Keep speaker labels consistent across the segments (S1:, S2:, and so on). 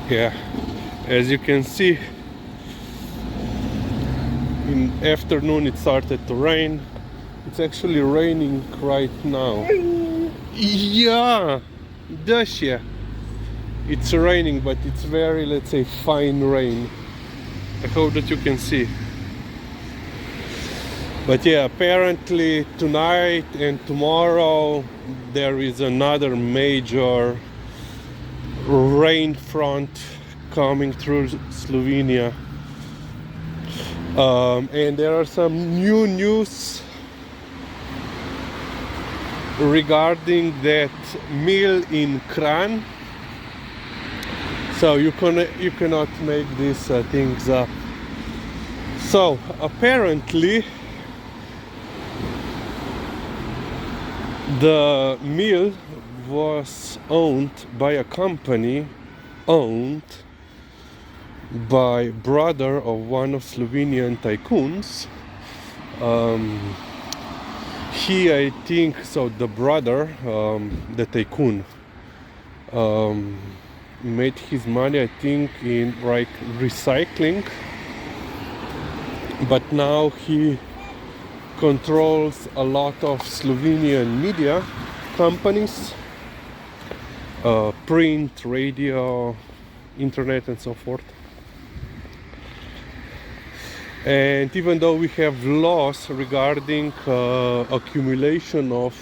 S1: Yeah, as you can see, in afternoon it started to rain. It's actually raining right now. Yeah, does yeah. It's raining, but it's very, let's say, fine rain. I hope that you can see. But yeah, apparently tonight and tomorrow there is another major rain front coming through Slovenia. And there are some new news regarding that mill in Kranj. So you cannot make these things up. So apparently the mill was owned by a company owned by brother of one of Slovenian tycoons. I think so, the brother, the tycoon, made his money, I think, in like recycling, but now he controls a lot of Slovenian media companies, print, radio, internet, and so forth. And even though we have laws regarding accumulation of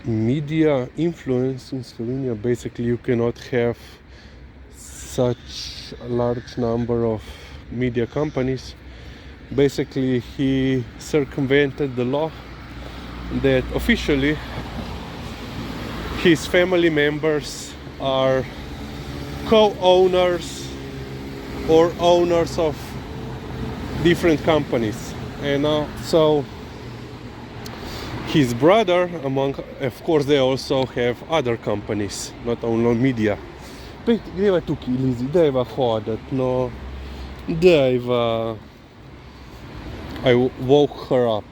S1: media influence in Slovenia, basically you cannot have such a large number of media companies. Basically he circumvented the law that officially his family members are co-owners or owners of different companies. And so his brother, of course, they also have other companies, not only media. Greva tukaj, Lizi, dajva hoditi, no, dajva. I woke her up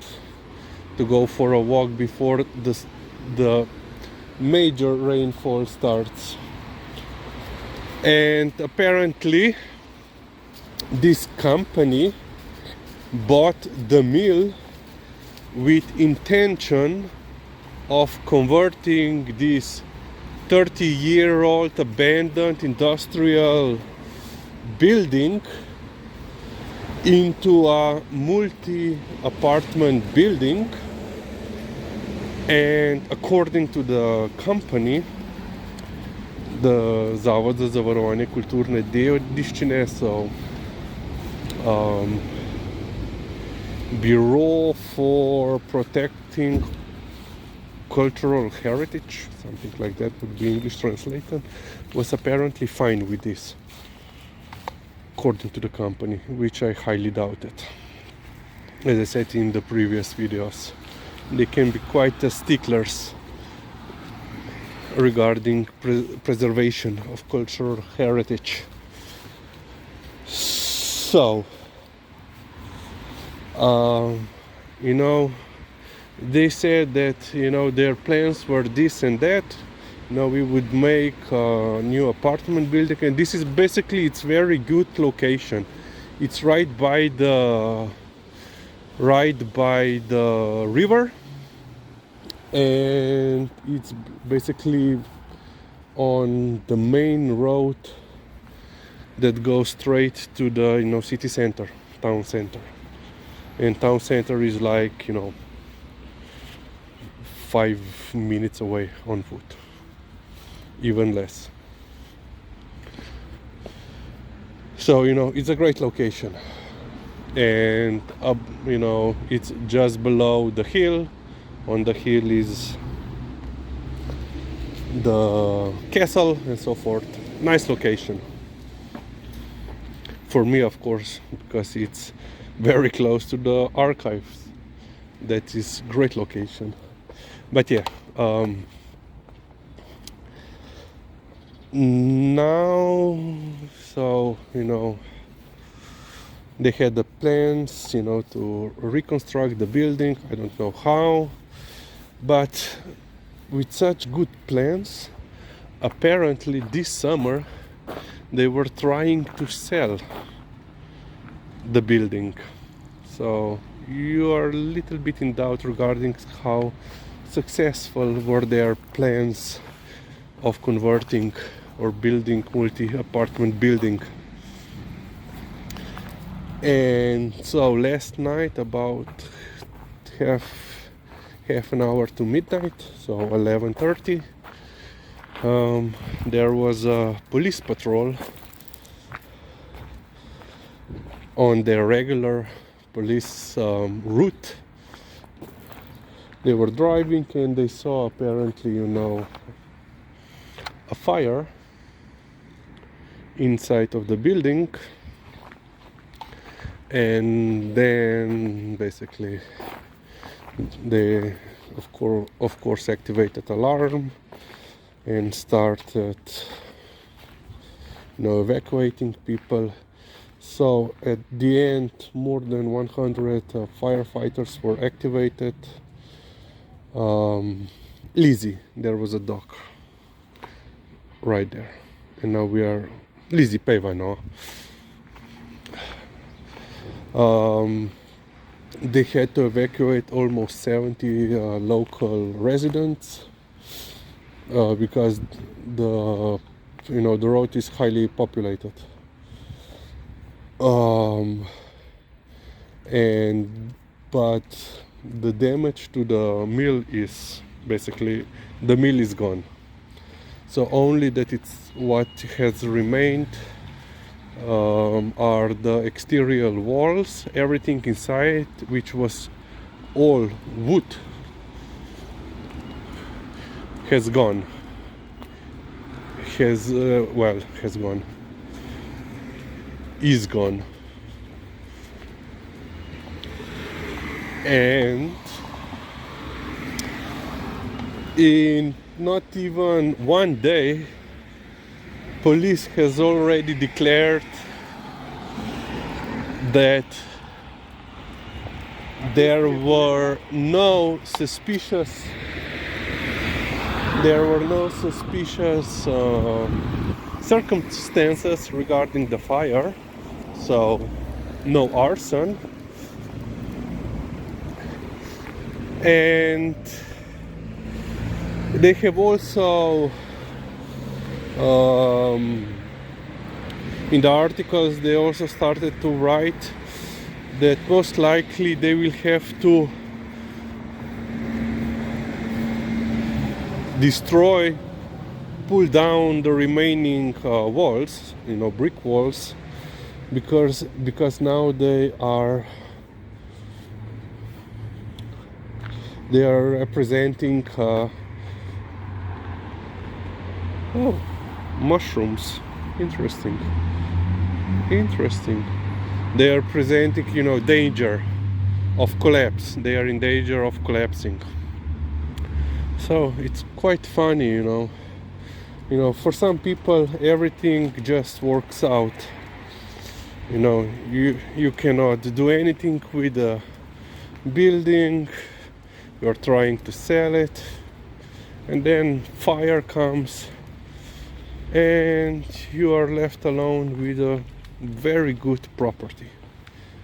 S1: to go for a walk before the major rainfall starts. And apparently this company bought the mill with intention of converting this 30-year-old abandoned industrial building into a multi-apartment building. And according to the company, the Zavod za zavarovanje kulturne dediščine, so Bureau for Protecting Cultural Heritage, something like that would be English translation, was apparently fine with this, according to the company, which I highly doubted. As I said in the previous videos, they can be quite sticklers regarding preservation of cultural heritage. So, you know, they said that, you know, their plans were this and that. You know, we would make a new apartment building, and this is basically, it's very good location. It's right by the river, and it's basically on the main road that goes straight to the, you know, city center, town center. And town center is like, you know, 5 minutes away on foot, even less. So, you know, it's a great location, and you know, it's just below the hill. On the hill is the castle and so forth. Nice location for me, of course, because it's very close to the archives. That is great location. But yeah, now, so, you know, they had the plans, you know, to reconstruct the building. I don't know how, but with such good plans, apparently this summer they were trying to sell the building. So you are a little bit in doubt regarding how successful were their plans of converting or building multi-apartment building. And so last night, about half an hour to midnight, so 11:30, there was a police patrol on their regular police route. They were driving and they saw apparently, a fire inside of the building, and then basically they of course activated alarm and started evacuating people. So at the end, more than 100 firefighters were activated. Lizzie, there was a dog right there, and now we are Lizzie Peva now. They had to evacuate almost 70 local residents because the road is highly populated. But the damage to the mill is basically, the mill is gone. So only that it's what has remained are the exterior walls. Everything inside, which was all wood, has gone. Is gone. And in not even one day, police has already declared that there were no suspicious circumstances regarding the fire, so no arson. And they have also in the articles they also started to write that most likely they will have to pull down the remaining walls, brick walls, because now they are representing mushrooms. Interesting. They are presenting, danger of collapse. They are in danger of collapsing. So it's quite funny, for some people everything just works out. You cannot do anything with a building. You're trying to sell it, and then fire comes and you are left alone with a very good property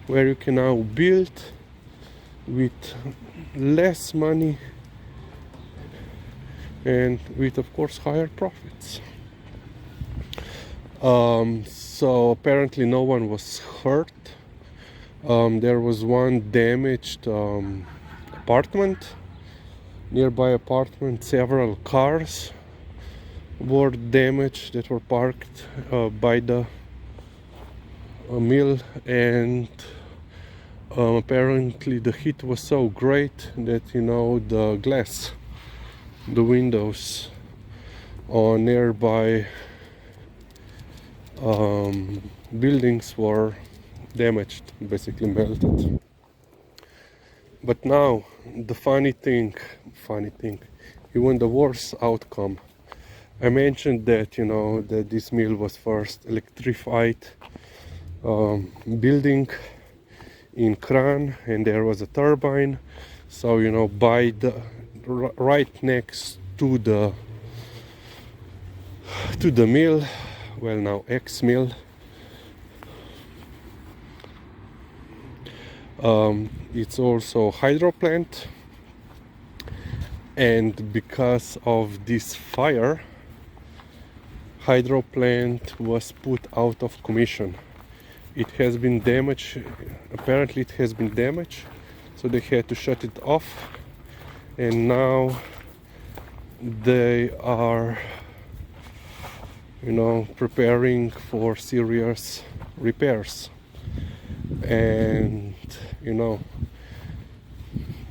S1: where you can now build with less money and with, of course, higher profits. So apparently no one was hurt. There was one damaged apartment, nearby apartment. Several cars were damaged that were parked by the mill, and apparently the heat was so great that the glass, the windows on nearby buildings were damaged, basically melted. But now the funny thing, even the worst outcome. I mentioned that that this mill was first electrified building in Kranj, and there was a turbine. So by the right next to to the mill, well, now ex-mill. It's also hydro plant, and because of this fire, hydro plant was put out of commission. It has been damaged, apparently it has been damaged, so they had to shut it off, and now they are, preparing for serious repairs. And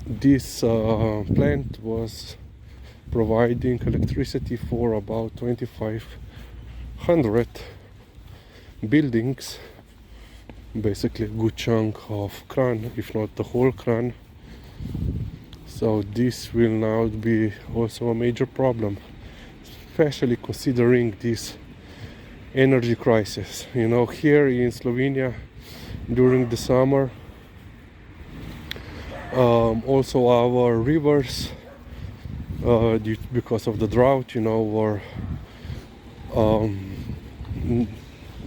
S1: this plant was providing electricity for about 2,500 buildings, basically a good chunk of Kranj, if not the whole Kranj. So this will now be also a major problem, especially considering this energy crisis. Here in Slovenia during the summer, also our rivers, because of the drought,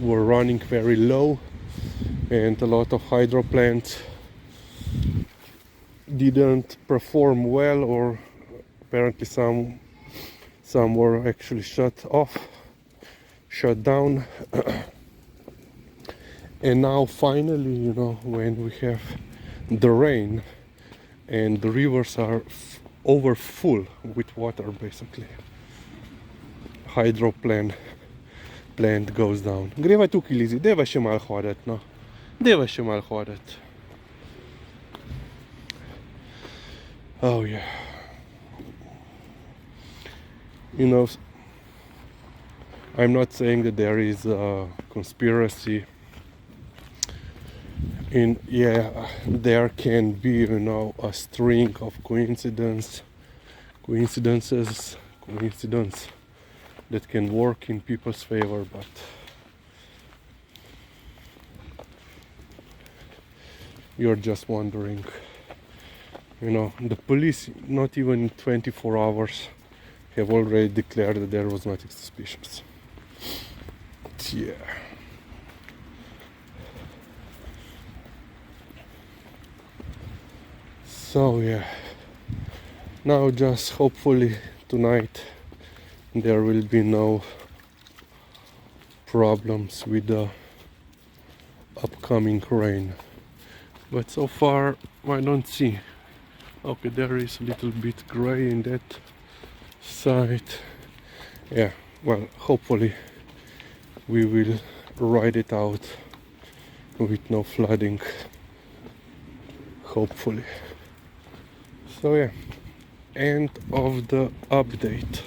S1: were running very low, and a lot of hydro plants didn't perform well, or apparently some were actually shut down. And now finally, when we have the rain and the rivers are over full with water, basically, hydro plant goes down. Greva tukaj, Lizi, deva še malo hoditi, no. Deva še malo hoditi. Oh yeah. I'm not saying that there is a conspiracy. There can be, a string of coincidences that can work in people's favor, but you're just wondering. The police, not even in 24 hours, have already declared that there was nothing suspicious. Yeah. So yeah, now just hopefully tonight there will be no problems with the upcoming rain. But so far I don't see. Okay, there is a little bit gray in that side. Yeah, well, hopefully we will ride it out with no flooding. Hopefully. So yeah, end of the update.